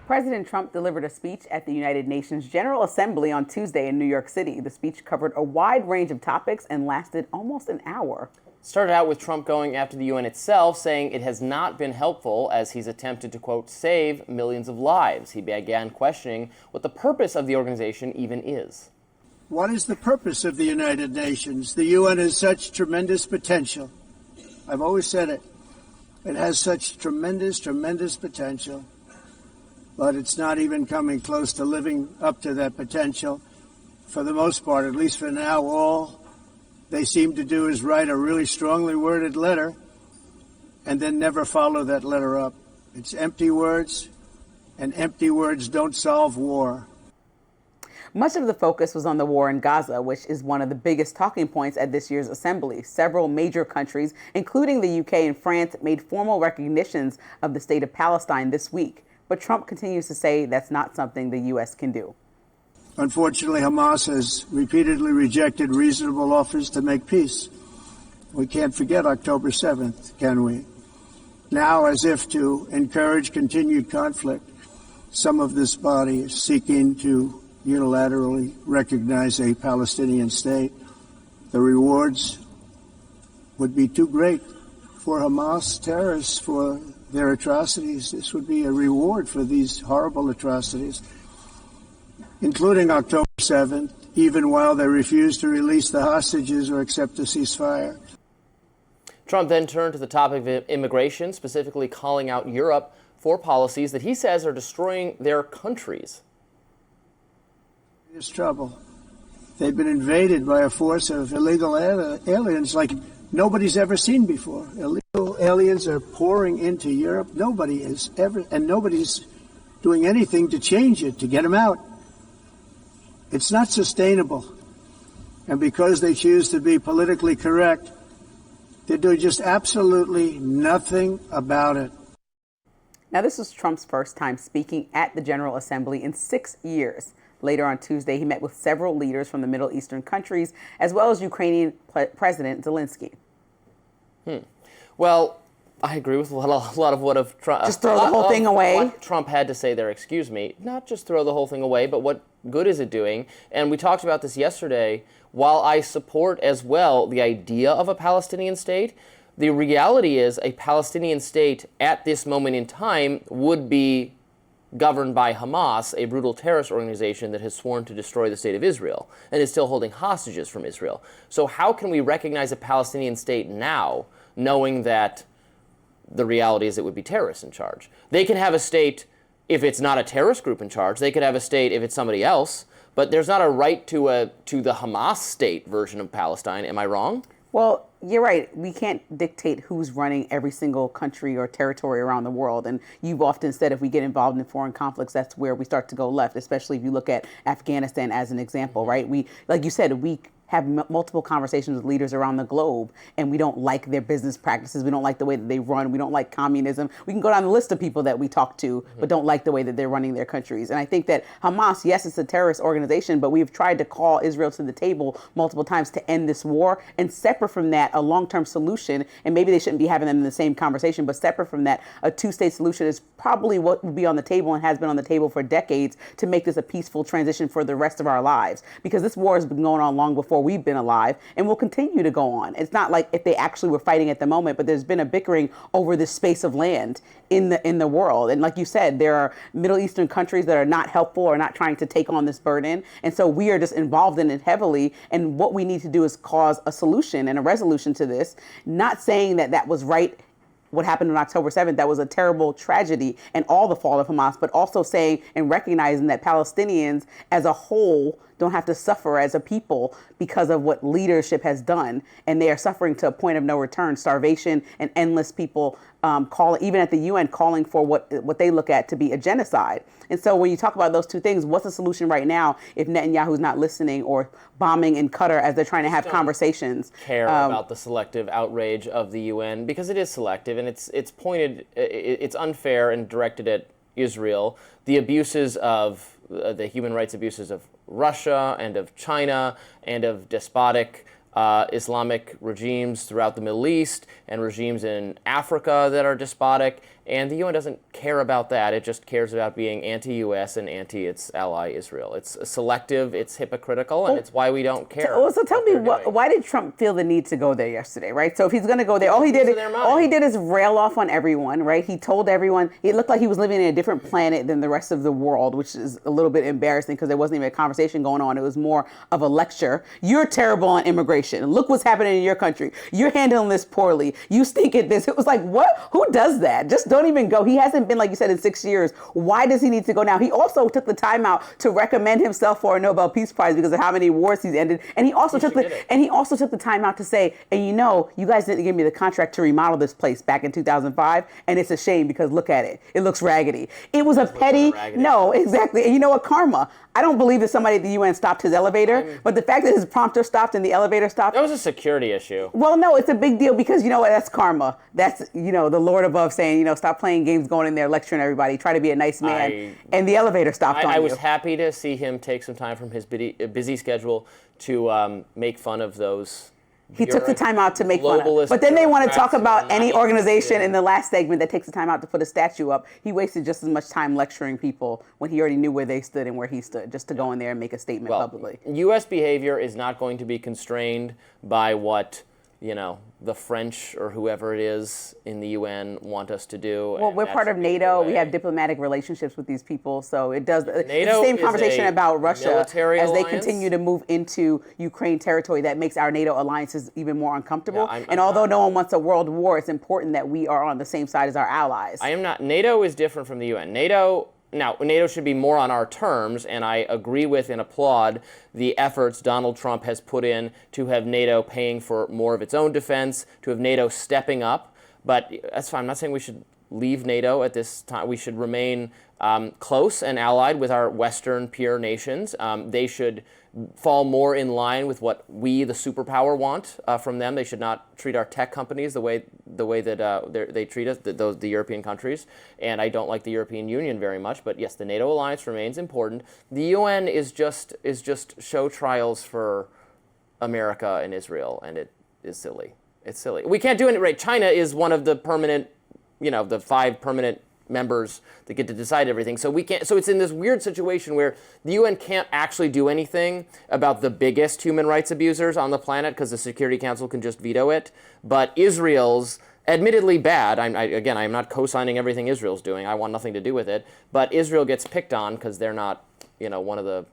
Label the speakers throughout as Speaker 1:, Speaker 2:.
Speaker 1: President Trump delivered a speech at the United Nations General Assembly on Tuesday in New York City. The speech covered a wide range of topics and lasted almost an hour.
Speaker 2: Started out with Trump going after the UN itself, saying it has not been helpful as he's attempted to, quote, save millions of lives. He began questioning what the purpose of the organization even is.
Speaker 3: What is the purpose of the United Nations? The UN has such tremendous potential. I've always said it. It has such tremendous potential, but it's not even coming close to living up to that potential. For the most part, at least for now, all they seem to do is write a really strongly worded letter and then never follow that letter up. It's empty words, and empty words don't solve war.
Speaker 1: Much of the focus was on the war in Gaza, which is one of the biggest talking points at this year's assembly. Several major countries, including the UK and France, made formal recognitions of the state of Palestine this week. But Trump continues to say that's not something the U.S. can do.
Speaker 3: Unfortunately, Hamas has repeatedly rejected reasonable offers to make peace. We can't forget October 7th, can we? Now, as if to encourage continued conflict, some of this body is seeking to unilaterally recognize a Palestinian state. The rewards would be too great for Hamas terrorists for their atrocities. This would be a reward for these horrible atrocities, including October 7th, even while they refuse to release the hostages or accept a ceasefire.
Speaker 2: Trump then turned to the topic of immigration, specifically calling out Europe for policies that he says are destroying their countries.
Speaker 3: There's trouble. They've been invaded by a force of illegal aliens like nobody's ever seen before. Illegal aliens are pouring into Europe. Nobody's doing anything to change it, to get them out. It's not sustainable. And because they choose to be politically correct, they're doing just absolutely nothing about it.
Speaker 1: Now, this was Trump's first time speaking at the General Assembly in 6 years. Later on Tuesday, he met with several leaders from the Middle Eastern countries, as well as Ukrainian President Zelensky.
Speaker 2: Well, I agree with a lot of what Trump...
Speaker 1: Just throw the whole thing away?
Speaker 2: What Trump had to say there, excuse me. Not just throw the whole thing away, but what good is it doing? And we talked about this yesterday. While I support as well the idea of a Palestinian state, the reality is a Palestinian state at this moment in time would be governed by Hamas, a brutal terrorist organization that has sworn to destroy the state of Israel and is still holding hostages from Israel. So how can we recognize a Palestinian state now, knowing that the reality is it would be terrorists in charge? They can have a state if it's not a terrorist group in charge. They could have a state if it's somebody else. But there's not a right to the Hamas state version of Palestine. Am I wrong?
Speaker 1: Well, you're right. We can't dictate who's running every single country or territory around the world. And you've often said if we get involved in foreign conflicts, that's where we start to go left, especially if you look at Afghanistan as an example, right? We, like you said, we have multiple conversations with leaders around the globe, and we don't like their business practices. We don't like the way that they run. We don't like communism. We can go down the list of people that we talk to, but don't like the way that they're running their countries. And I think that Hamas, yes, it's a terrorist organization, but we've tried to call Israel to the table multiple times to end this war. And separate from that, a long-term solution, and maybe they shouldn't be having them in the same conversation, but separate from that, a two-state solution is probably what would be on the table and has been on the table for decades to make this a peaceful transition for the rest of our lives. Because this war has been going on long before we've been alive and will continue to go on. It's not like if they actually were fighting at the moment, but there's been a bickering over this space of land in the world. And like you said, there are Middle Eastern countries that are not helpful or not trying to take on this burden. And so we are just involved in it heavily. And what we need to do is cause a solution and a resolution to this, not saying that that was right. What happened on October 7th, that was a terrible tragedy and all the fall of Hamas, but also saying and recognizing that Palestinians as a whole don't have to suffer as a people because of what leadership has done. And they are suffering to a point of no return, starvation and endless people even at the UN, calling for what they look at to be a genocide. And so when you talk about those two things, what's the solution right now if Netanyahu's not listening or bombing in Qatar as they're trying to have conversations?
Speaker 2: Care about the selective outrage of the UN, because it is selective and it's unfair and directed at Israel. The abuses of the human rights abuses of Russia and of China and of despotic Islamic regimes throughout the Middle East and regimes in Africa that are despotic. And the UN doesn't care about that. It just cares about being anti-U.S. and anti its ally Israel. It's selective, it's hypocritical, and it's why we don't care.
Speaker 1: So tell me, why did Trump feel the need to go there yesterday, right? So if he's going to go there, all he did is rail off on everyone, right? He told everyone, it looked like he was living in a different planet than the rest of the world, which is a little bit embarrassing because there wasn't even a conversation going on. It was more of a lecture. You're terrible on immigration. Look what's happening in your country. You're handling this poorly. You stink at this. It was like, what? Who does that? Just don't even go. He hasn't been, like you said, in 6 years. Why does he need to go now? He also took the time out to recommend himself for a Nobel Peace Prize because of how many wars he's ended. And he also took the time out to say, and you guys didn't give me the contract to remodel this place back in 2005, and it's a shame because look at it. It looks raggedy. It was a petty, no, exactly. And you know what, karma. I don't believe that somebody at the UN stopped his elevator, but the fact that his prompter stopped and the elevator stopped.
Speaker 2: That was a security issue.
Speaker 1: Well, no, it's a big deal because you know what? That's karma. That's, the Lord above saying, stop playing games, going in there, lecturing everybody, try to be a nice man. And the elevator stopped on you.
Speaker 2: I was happy to see him take some time from his busy schedule to make fun of those.
Speaker 1: He took the time out to make fun of. But then they want to talk about any organization in the last segment that takes the time out to put a statue up. He wasted just as much time lecturing people when he already knew where they stood and where he stood, just to go in there and make a statement publicly.
Speaker 2: U.S. behavior is not going to be constrained by what, the French or whoever it is in the UN want us to do.
Speaker 1: Well, we're part of NATO. We have diplomatic relationships with these people. So it does. It's the same conversation about Russia as they continue to move into Ukraine territory that makes our NATO alliances even more uncomfortable. And although no one wants a world war, it's important that we are on the same side as our allies.
Speaker 2: I am not. NATO is different from the UN. NATO should be more on our terms, and I agree with and applaud the efforts Donald Trump has put in to have NATO paying for more of its own defense, to have NATO stepping up. But that's fine. I'm not saying we should leave NATO at this time. We should remain close and allied with our Western peer nations. They should fall more in line with what we, the superpower, want from them. They should not treat our tech companies the way that they treat us, the European countries. And I don't like the European Union very much. But yes, the NATO alliance remains important. The UN is just show trials for America and Israel, and it is silly. It's silly. We can't do it right. China is one of the permanent, the 5 permanent members that get to decide everything. So we can't. So it's in this weird situation where the UN can't actually do anything about the biggest human rights abusers on the planet because the Security Council can just veto it. But Israel's admittedly bad. I am not co-signing everything Israel's doing. I want nothing to do with it. But Israel gets picked on because they're not, one of the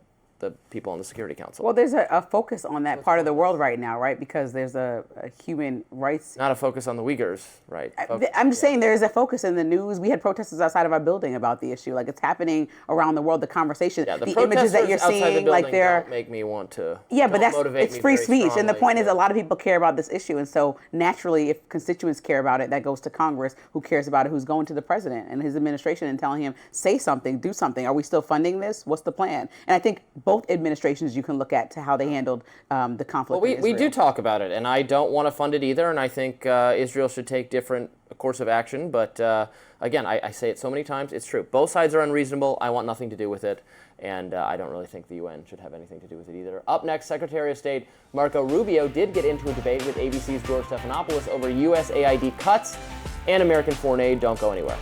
Speaker 2: people on the Security Council.
Speaker 1: Well, there's a focus on that part of the world right now, right? Because there's a human rights...
Speaker 2: Not a focus on the Uyghurs, right?
Speaker 1: I'm just saying there is a focus in the news. We had protesters outside of our building about the issue. Like, it's happening around the world, the conversation.
Speaker 2: Yeah, the
Speaker 1: images that you're seeing, like they're...
Speaker 2: don't make me want to...
Speaker 1: Yeah, but it's free speech. And the point is a lot of people care about this issue. And so naturally, if constituents care about it, that goes to Congress, who cares about it, who's going to the president and his administration and telling him, say something, do something. Are we still funding this? What's the plan? And I think both administrations you can look at to how they handled the conflict.
Speaker 2: Well, we do talk about it, and I don't want to fund it either, and I think Israel should take different course of action. But again, I say it so many times, it's true. Both sides are unreasonable. I want nothing to do with it, and I don't really think the UN should have anything to do with it either. Up next, Secretary of State Marco Rubio did get into a debate with ABC's George Stephanopoulos over USAID cuts and American foreign aid. Don't go anywhere.